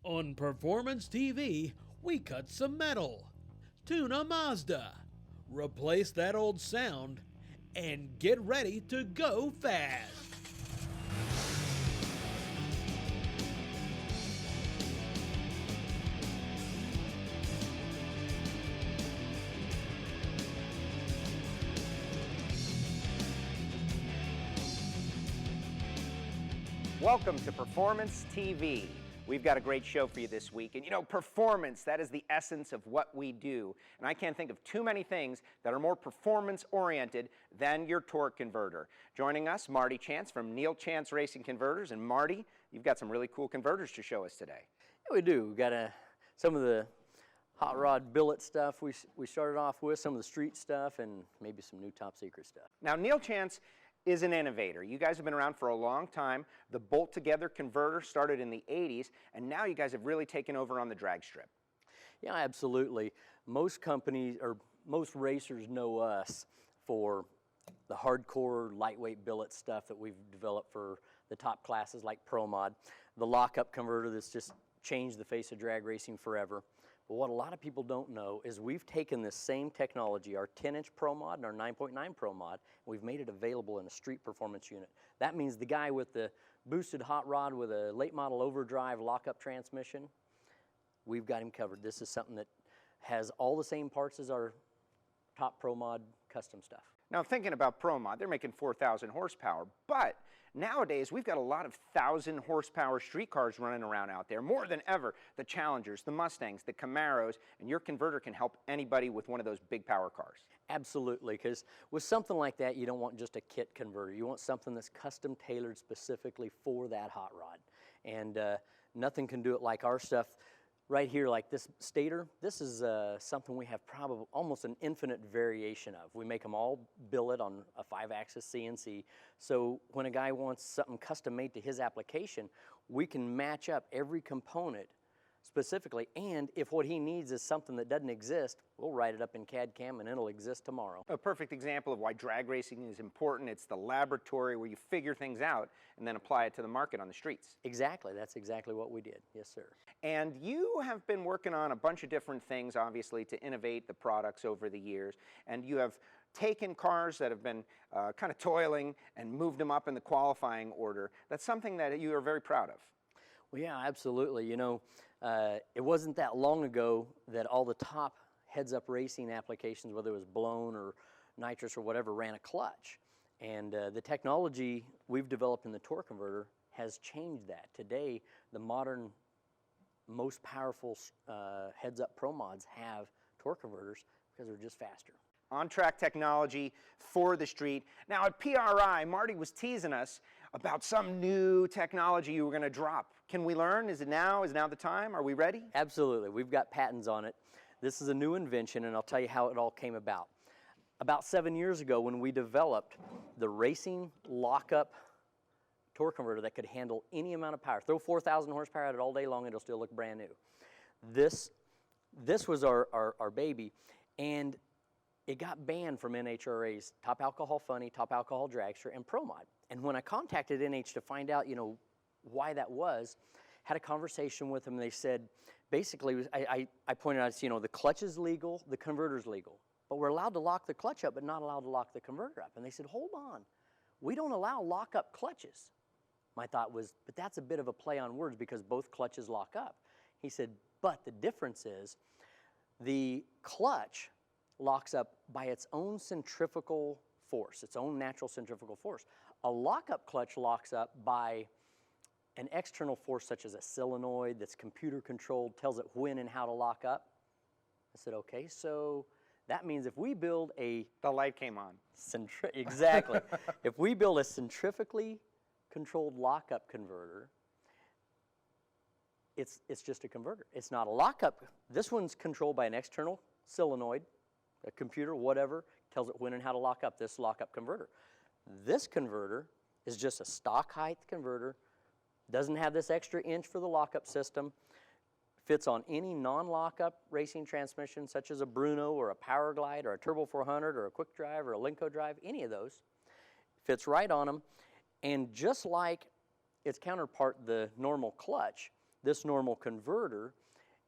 On Performance TV, we cut some metal, tune a Mazda, replace that old sound, and get ready to go fast. Welcome to Performance TV. We've got a great show for you this week. And you know, performance, that is the essence of what we do. And I can't think of too many things that are more performance-oriented than your torque converter. Joining us, Marty Chance from Neil Chance Racing Converters. And Marty, you've got some really cool converters to show us today. Yeah, we do. We've got some of the hot rod billet stuff we started off with, some of the street stuff, and maybe some new top secret stuff. Now, Neil Chance is an innovator. You guys have been around for a long time. The bolt-together converter started in the 80s, and now you guys have really taken over on the drag strip. Yeah, absolutely. Most companies, or most racers know us for the hardcore, lightweight billet stuff that we've developed for the top classes like Pro Mod, the lockup converter that's just changed the face of drag racing forever. But what a lot of people don't know is we've taken this same technology, our 10-inch Pro Mod and our 9.9 Pro Mod, and we've made it available in a street performance unit. That means the guy with the boosted hot rod with a late model overdrive lockup transmission, we've got him covered. This is something that has all the same parts as our top Pro Mod custom stuff. Now, thinking about Pro Mod, they're making 4,000 horsepower, but nowadays we've got a lot of 1,000 horsepower street cars running around out there, more than ever. The Challengers, the Mustangs, the Camaros, and your converter can help anybody with one of those big power cars. Absolutely, because with something like that, you don't want just a kit converter. You want something that's custom tailored specifically for that hot rod. And nothing can do it like our stuff. Right here, like this stator, this is something we have probably almost an infinite variation of. We make them all billet on a 5-axis CNC. So when a guy wants something custom made to his application, we can match up every component specifically, and if what he needs is something that doesn't exist, we'll write it up in CAD/CAM and it'll exist tomorrow. A perfect example of why drag racing is important. It's the laboratory where you figure things out and then apply it to the market on the streets. Exactly, that's exactly what we did, yes sir. And you have been working on a bunch of different things, obviously, to innovate the products over the years, and you have taken cars that have been kind of toiling and moved them up in the qualifying order. That's something that you are very proud of. Well, yeah, absolutely. You know, it wasn't that long ago that all the top heads-up racing applications, whether it was blown or nitrous or whatever, ran a clutch. And the technology we've developed in the torque converter has changed that. Today, the modern, most powerful heads-up Pro Mods have torque converters because they're just faster. On-track technology for the street. Now at PRI, Marty was teasing us about some new technology you were going to drop. Can we learn? Is it now? Is now the time? Are we ready? Absolutely. We've got patents on it. This is a new invention, and I'll tell you how it all came about. About 7 years ago, when we developed the racing lockup torque converter that could handle any amount of power, throw 4,000 horsepower at it all day long, it'll still look brand new. This was our baby, and it got banned from NHRA's Top Alcohol Funny, Top Alcohol Dragster, and Pro Mod. And when I contacted NH to find out, you know, why that was, had a conversation with them, and they said, basically, I pointed out, you know, the clutch is legal, the converter's legal, but we're allowed to lock the clutch up, but not allowed to lock the converter up. And they said, hold on, we don't allow lock-up clutches. My thought was, but that's a bit of a play on words because both clutches lock up. He said, but the difference is the clutch locks up by its own centrifugal force, its own natural centrifugal force. A lockup clutch locks up by an external force such as a solenoid that's computer controlled, tells it when and how to lock up. I said, okay, so that means if we build a... The light came on. Exactly. If we build a centrifugally controlled lockup converter, it's just a converter. It's not a lockup. This one's controlled by an external solenoid, a computer, whatever, tells it when and how to lock up this lockup converter. This converter is just a stock height converter, doesn't have this extra inch for the lockup system, fits on any non-lockup racing transmission such as a Bruno or a Powerglide or a Turbo 400 or a Quick Drive or a Lenco Drive, any of those. Fits right on them, and just like its counterpart, the normal clutch, This normal converter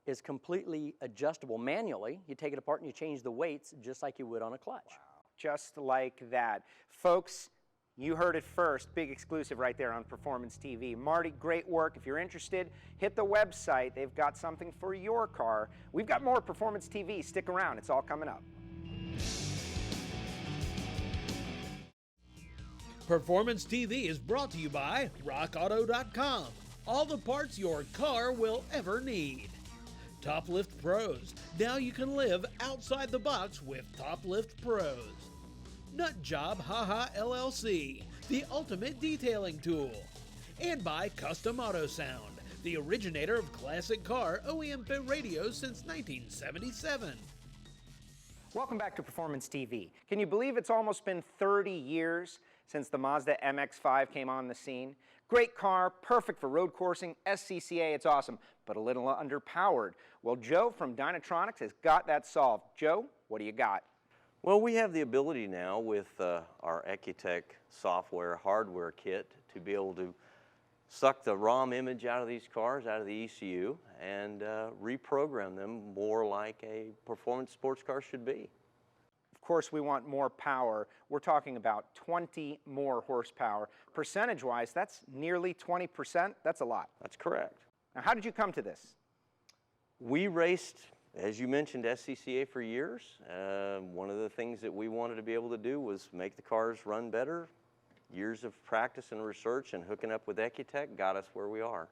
is completely adjustable manually. You take it apart and you change the weights just like you would on a clutch. Just like that. Folks, you heard it first. Big exclusive right there on Performance TV. Marty, great work. If you're interested, hit the website. They've got something for your car. We've got more Performance TV. Stick around. It's all coming up. Performance TV is brought to you by RockAuto.com. All the parts your car will ever need. Toplift Pros. Now you can live outside the box with Toplift Pros. Nut Job Haha LLC, the ultimate detailing tool. And by Custom Auto Sound, the originator of classic car OEM fit radios since 1977. Welcome back to Performance TV. Can you believe it's almost been 30 years since the Mazda MX-5 came on the scene? Great car, perfect for road coursing, SCCA, it's awesome, but a little underpowered. Well, Joe from Dynatronics has got that solved. Joe, what do you got? Well, we have the ability now with our Ecutech software hardware kit to be able to suck the ROM image out of these cars, out of the ECU, and reprogram them more like a performance sports car should be. Of course, we want more power. We're talking about 20 more horsepower. Percentage-wise, that's nearly 20%. That's a lot. That's correct. Now, how did you come to this? We raced, as you mentioned, SCCA for years. One of the things that we wanted to be able to do was make the cars run better. Years of practice and research and hooking up with Ecutech got us where we are.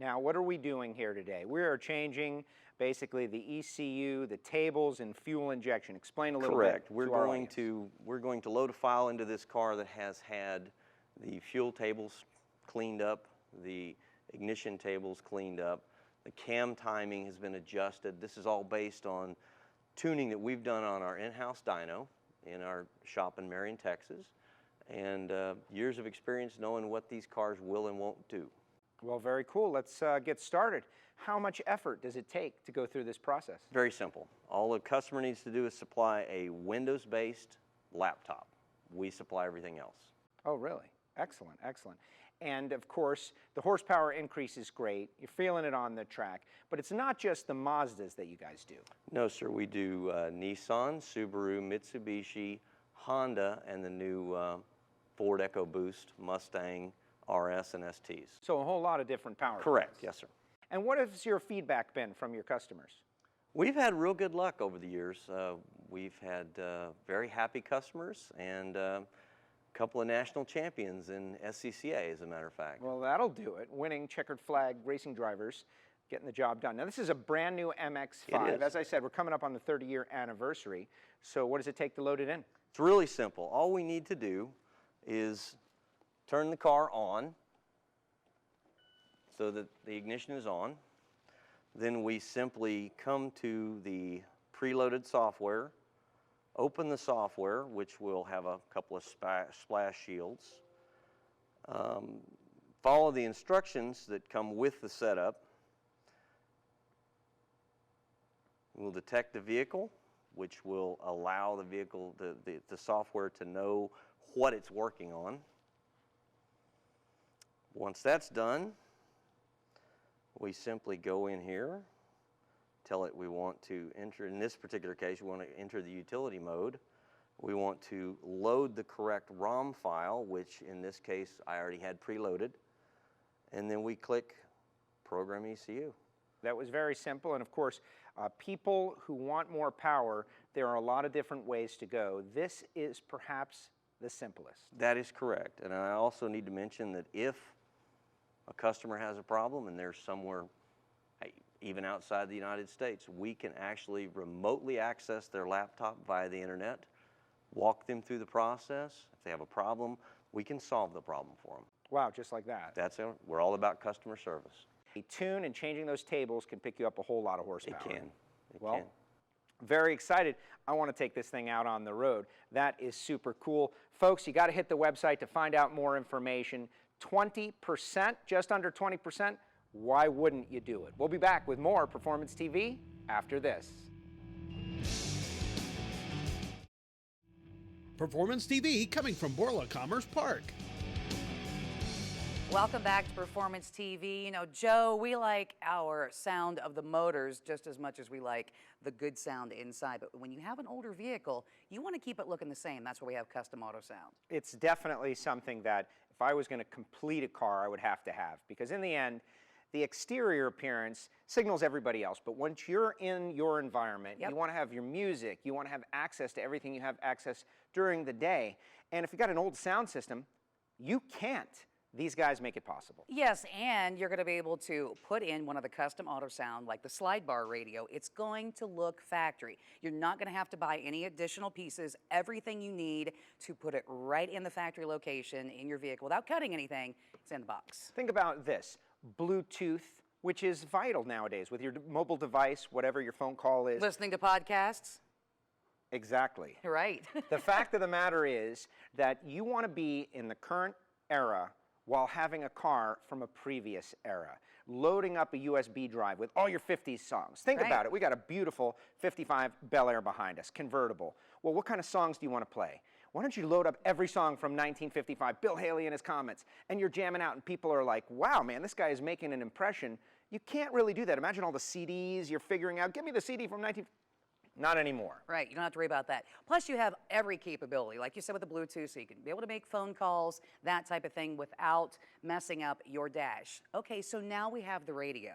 Now, what are we doing here today? We are changing basically the ECU, the tables, and fuel injection. Explain a little Correct. bit. We're going to load a file into this car that has had the fuel tables cleaned up, the ignition tables cleaned up, the cam timing has been adjusted. This is all based on tuning that we've done on our in-house dyno in our shop in Marion, Texas, and years of experience knowing what these cars will and won't do. Well, very cool. Let's get started. How much effort does it take to go through this process? Very simple. All the customer needs to do is supply a Windows-based laptop. We supply everything else. Oh, really? Excellent, excellent. And of course, the horsepower increase is great. You're feeling it on the track. But it's not just the Mazdas that you guys do. No, sir. We do Nissan, Subaru, Mitsubishi, Honda, and the new Ford EcoBoost, Mustang, RS, and STs. So a whole lot of different power. Correct. points. Yes, sir. And what has your feedback been from your customers? We've had real good luck over the years. We've had very happy customers and a couple of national champions in SCCA, as a matter of fact. Well, that'll do it. Winning checkered flag racing drivers, getting the job done. Now, this is a brand new MX-5. It is. As I said, we're coming up on the 30-year anniversary. So what does it take to load it in? It's really simple. All we need to do is turn the car on so that the ignition is on. Then we simply come to the preloaded software, open the software, which will have a couple of splash shields, follow the instructions that come with the setup. We'll detect the vehicle, which will allow the vehicle, the software to know what it's working on. Once that's done, we simply go in here, tell it we want to enter, in this particular case, we want to enter the utility mode. We want to load the correct ROM file, which in this case I already had preloaded, and then we click Program ECU. That was very simple, and of course, people who want more power, there are a lot of different ways to go. This is perhaps the simplest. That is correct, and I also need to mention that if a customer has a problem and they're somewhere, even outside the United States, we can actually remotely access their laptop via the internet, walk them through the process. If they have a problem, we can solve the problem for them. Wow, just like that. We're all about customer service. A tune and changing those tables can pick you up a whole lot of horsepower. It can. It Well, can. very excited. I want to take this thing out on the road. That is super cool. Folks, you got to hit the website to find out more information. 20%, just under 20%. Why wouldn't you do it? We'll be back with more Performance TV after this. Performance TV coming from Borla Commerce Park. Welcome back to Performance TV. You know, Joe, we like our sound of the motors just as much as we like the good sound inside. But when you have an older vehicle, you want to keep it looking the same. That's why we have Custom Auto Sound. It's definitely something that if I was going to complete a car, I would have to have. Because in the end, the exterior appearance signals everybody else. But once you're in your environment, you want to have your music, you want to have access to everything you have access during the day. And if you got an old sound system, you can't. These guys make it possible. Yes, and you're going to be able to put in one of the Custom Auto Sound, like the slide bar radio. It's going to look factory. You're not going to have to buy any additional pieces. Everything you need to put it right in the factory location in your vehicle without cutting anything, it's in the box. Think about this, Bluetooth, which is vital nowadays with your mobile device, whatever your phone call is. Listening to podcasts? Exactly. Right. The fact of the matter is that you want to be in the current era while having a car from a previous era, loading up a USB drive with all your 50s songs. Think about it. We got a beautiful 55 Bel Air behind us, convertible. Well, what kind of songs do you want to play? Why don't you load up every song from 1955, Bill Haley and his Comets, and you're jamming out and people are like, wow, man, this guy is making an impression. You can't really do that. Imagine all the CDs you're figuring out. Give me the CD from 19... Not anymore. Right, you don't have to worry about that. Plus you have every capability, like you said with the Bluetooth, so you can be able to make phone calls, that type of thing without messing up your dash. Okay, so now we have the radio.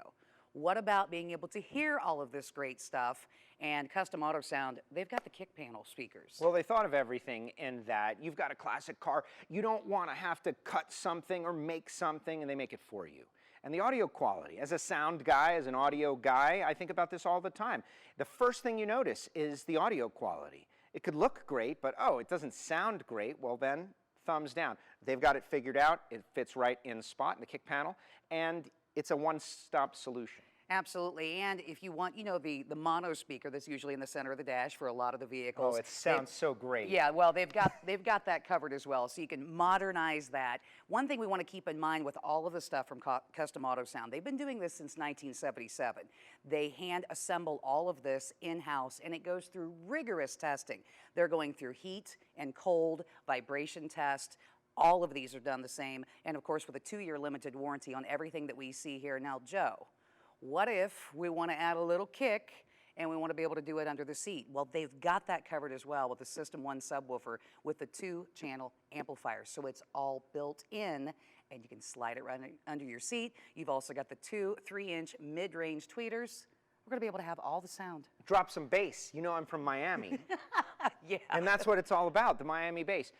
What about being able to hear all of this great stuff? And Custom Auto Sound, they've got the kick panel speakers. Well, they thought of everything in that. You've got a classic car. You don't want to have to cut something or make something, and they make it for you. And the audio quality. As a sound guy, as an audio guy, I think about this all the time. The first thing you notice is the audio quality. It could look great, but oh, it doesn't sound great. Well then, thumbs down. They've got it figured out. It fits right in spot in the kick panel, and it's a one-stop solution. Absolutely, and if you want, you know, the mono speaker that's usually in the center of the dash for a lot of the vehicles. Oh, it sounds so great. Yeah, well, they've got that covered as well, so you can modernize that. One thing we want to keep in mind with all of the stuff from Custom Auto Sound, they've been doing this since 1977. They hand assemble all of this in-house, and it goes through rigorous testing. They're going through heat and cold, vibration test. All of these are done the same, and of course with a 2-year limited warranty on everything that we see here. Now, Joe, what if we want to add a little kick and we want to be able to do it under the seat? Well, they've got that covered as well with the System 1 subwoofer with the 2-channel amplifier. So it's all built in and you can slide it right under your seat. You've also got the 2 3-inch mid-range tweeters. We're going to be able to have all the sound. Drop some bass. You know I'm from Miami. Yeah. And that's what it's all about, the Miami bass.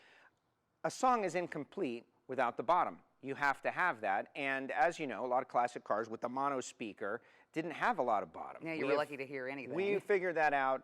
A song is incomplete without the bottom. You have to have that, and as you know, a lot of classic cars with the mono speaker didn't have a lot of bottom. Yeah, you were lucky to hear anything. We figured that out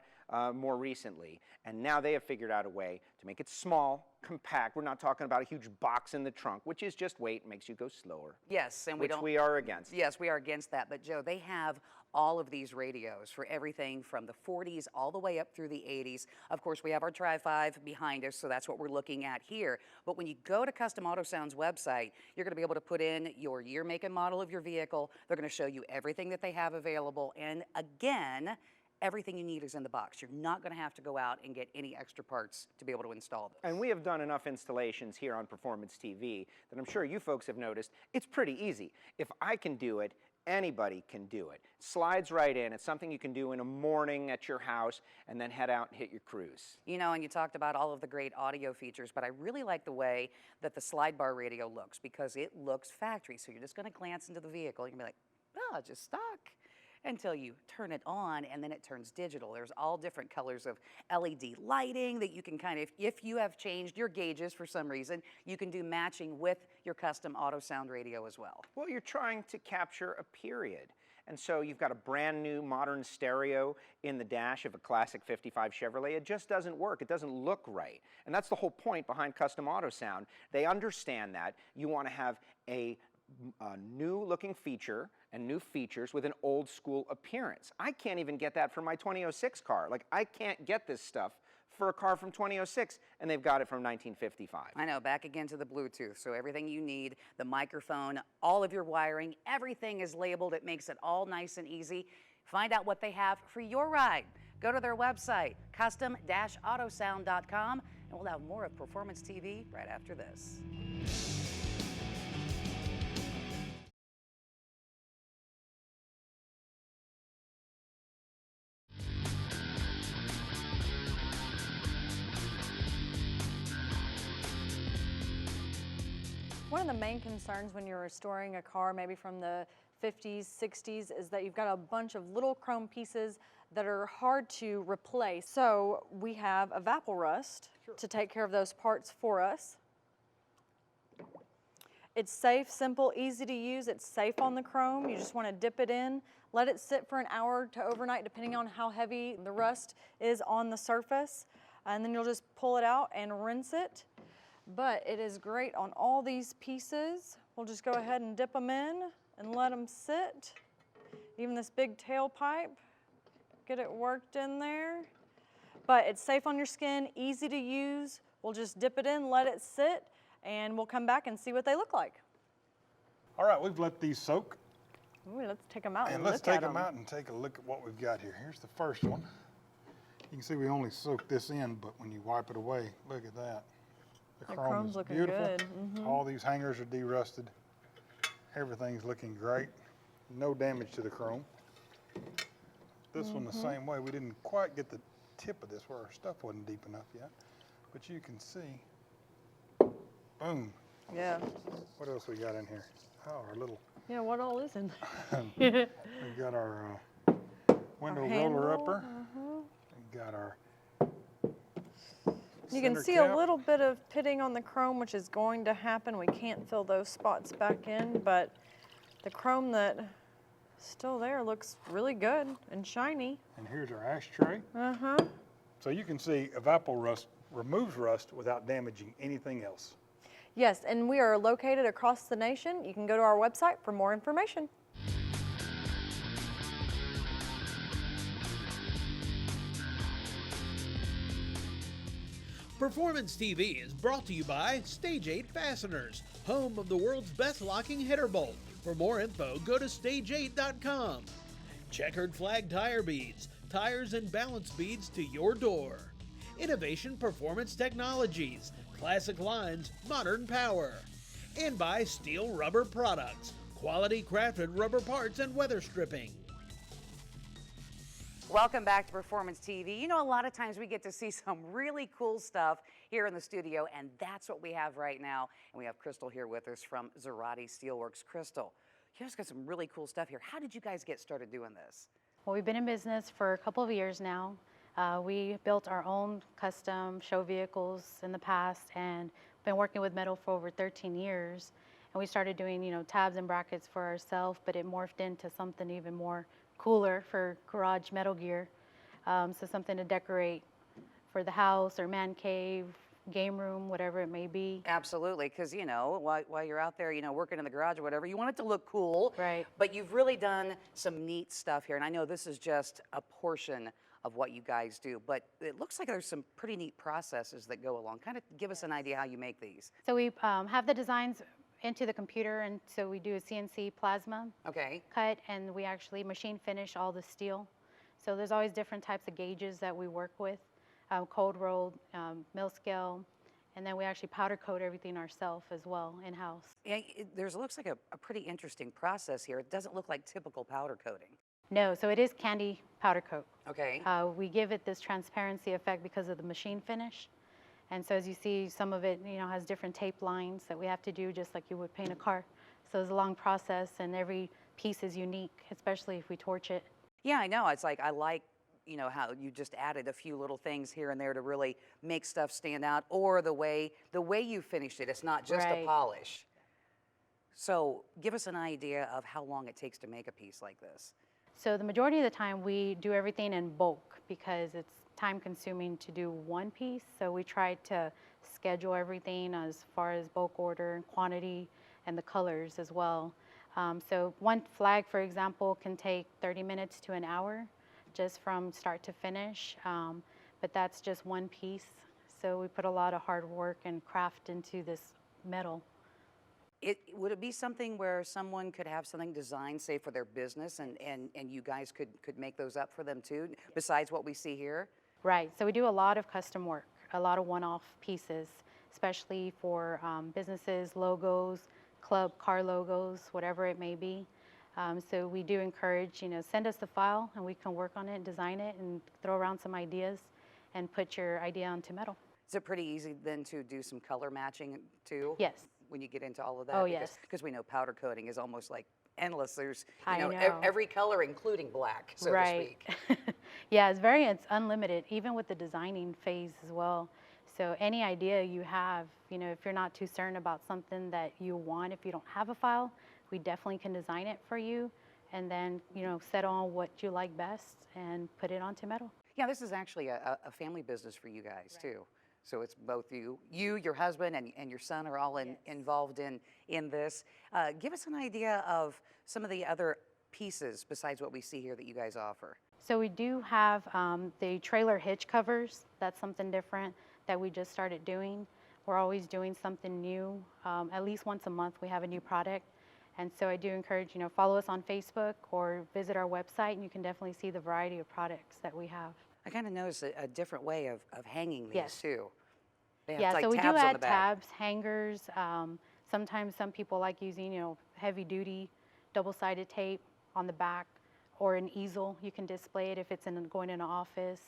more recently, and now they have figured out a way to make it small, compact. We're not talking about a huge box in the trunk, which is just weight, makes you go slower. Yes, and we are against. Yes, we are against that, but Joe, they have all of these radios for everything from the 40s all the way up through the 80s. Of course, we have our Tri-5 behind us, so that's what we're looking at here. But when you go to Custom Auto Sound's website, you're going to be able to put in your year, make, and model of your vehicle. They're going to show you everything that they have available. And again, everything you need is in the box. You're not going to have to go out and get any extra parts to be able to install this. And we have done enough installations here on Performance TV that I'm sure you folks have noticed it's pretty easy. If I can do it, anybody can do it. Slides right in. It's something you can do in a morning at your house and then head out and hit your cruise. You know, and you talked about all of the great audio features, but I really like the way that the slide bar radio looks because it looks factory. So you're just going to glance into the vehicle. You're going to be like, oh, it's just stock. Until you turn it on and then it turns digital. There's all different colors of LED lighting that you can kind of, if you have changed your gauges for some reason, you can do matching with your Custom Auto Sound radio as well. Well, you're trying to capture a period. And so you've got a brand new modern stereo in the dash of a classic 55 Chevrolet. It just doesn't work. It doesn't look right. And that's the whole point behind Custom Auto Sound. They understand that you want to have a new looking feature and new features with an old school appearance. I can't even get that for my 2006 car. Like, I can't get this stuff for a car from 2006, and they've got it from 1955. I know, back again to the Bluetooth. So everything you need, the microphone, all of your wiring, everything is labeled. It makes it all nice and easy. Find out what they have for your ride. Go to their website, custom-autosound.com, and we'll have more of Performance TV right after this. of the main concerns when you're restoring a car, maybe from the 50s, 60s, is that you've got a bunch of little chrome pieces that are hard to replace. So we have Evapo-Rust to take care of those parts for us. It's safe, simple, easy to use. It's safe on the chrome. You just want to dip it in, let it sit for an hour to overnight, depending on how heavy the rust is on the surface. And then you'll just pull it out and rinse it. But it is great on all these pieces. We'll just go ahead and dip them in and let them sit. Even this big tailpipe, get it worked in there. But it's safe on your skin, easy to use. We'll just dip it in, let it sit, and we'll come back and see what they look like. All right, we've let these soak. Ooh, let's take them out and And look let's at take them. them out and take a look at what we've got here. Here's the first one. You can see we only soaked this in, but when you wipe it away, look at that. The chrome chrome's is looking beautiful. good. All these hangers are de-rusted. Everything's looking great. No damage to the chrome. This one the same way. We didn't quite get the tip of this where our stuff wasn't deep enough yet. But you can see, boom. Yeah. What else we got in here? Oh, our little, Yeah, what all is in there? we've got our window hand roller roll, upper. We've got our You can center see cap. a little bit of pitting on the chrome, which is going to happen. We can't fill those spots back in, but the chrome that is still there looks really good and shiny. And here's our ashtray. So you can see Evapo-Rust removes rust without damaging anything else. Yes, and we are located across the nation. You can go to our website for more information. Performance TV is brought to you by Stage 8 Fasteners, home of the world's best locking header bolt. For more info, go to stage8.com. Checkered flag tire beads, tires and balance beads to your door. Innovation Performance Technologies, classic lines, modern power. And by Steel Rubber Products, quality crafted rubber parts and weather stripping. Welcome back to Performance TV. You know, a lot of times we get to see some really cool stuff here in the studio, and that's what we have right now. And we have Crystal here with us from Zerati Steelworks. Crystal, you guys got some really cool stuff here. How did you guys get started doing this? Well, we've been in business for a couple of years now. We built our own custom show vehicles in the past and been working with metal for over 13 years. And we started doing, tabs and brackets for ourselves, but it morphed into something even more cooler for garage metal gear. So something to decorate for the house or man cave, game room, whatever it may be. Absolutely, because, while you're out there, working in the garage or whatever, you want it to look cool. Right. But you've really done some neat stuff here. And I know this is just a portion of what you guys do, but it looks like there's some pretty neat processes that go along. Kind of give us an idea how you make these. So we have the designs into the computer, and so we do a CNC plasma Okay. cut, and we actually machine finish all the steel. So there's always different types of gauges that we work with, cold rolled, mill scale, and then we actually powder coat everything ourselves as well in-house. Yeah, looks like a pretty interesting process here. It doesn't look like typical powder coating. No, so it is candy powder coat. Okay. We give it this transparency effect because of the machine finish. And so as you see, some of it, has different tape lines that we have to do just like you would paint a car. So it's a long process, and every piece is unique, especially if we torch it. Yeah, I know. It's like, I like, how you just added a few little things here and there to really make stuff stand out, or the way you finished it. It's not just a Right. polish. So give us an idea of how long it takes to make a piece like this. So the majority of the time we do everything in bulk because it's time consuming to do one piece. So we try to schedule everything as far as bulk order and quantity and the colors as well. So one flag, for example, can take 30 minutes to an hour just from start to finish. But that's just one piece. So we put a lot of hard work and craft into this metal. Would it be something where someone could have something designed, say, for their business, and you guys could make those up for them too, besides what we see here? Right, so we do a lot of custom work, a lot of one-off pieces, especially for businesses, logos, club car logos, whatever it may be. So we do encourage, send us the file and we can work on it, design it, and throw around some ideas and put your idea onto metal. Is it pretty easy then to do some color matching too? Yes. when you get into all of that? Oh, yes. Because we know powder coating is almost like endless. There's I know. every color, including black, so to speak. Yeah, it's unlimited, even with the designing phase as well. So any idea you have, if you're not too certain about something that you want, if you don't have a file, we definitely can design it for you, and then, settle on what you like best and put it onto metal. Yeah, this is actually a family business for you guys, too. So it's both you, your husband, and your son are all involved in this. Give us an idea of some of the other pieces besides what we see here that you guys offer. So we do have the trailer hitch covers. That's something different that we just started doing. We're always doing something new. At least once a month we have a new product. And so I do encourage, follow us on Facebook or visit our website, and you can definitely see the variety of products that we have. I kind of noticed a different way of hanging these, Yes. too. They have, Yeah, like, so we do tabs on the add back. tabs, hangers. Sometimes some people like using, heavy duty double-sided tape on the back, or an easel. You can display it if it's going in an office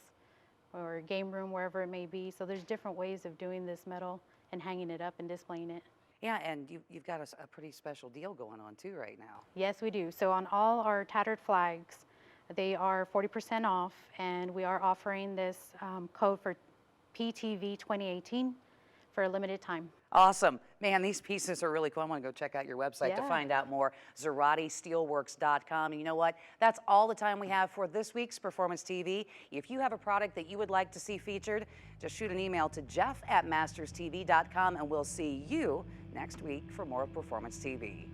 or a game room, wherever it may be. So there's different ways of doing this metal and hanging it up and displaying it. Yeah, and you've got a pretty special deal going on, too, right now. Yes, we do. So on all our tattered flags, they are 40% off, and we are offering this code for PTV 2018 for a limited time. Awesome. Man, these pieces are really cool. I want to go check out your website to Yeah. find out more, ZeratiSteelworks.com. And you know what? That's all the time we have for this week's Performance TV. If you have a product that you would like to see featured, just shoot an email to jeff@masterstv.com, and we'll see you next week for more of Performance TV.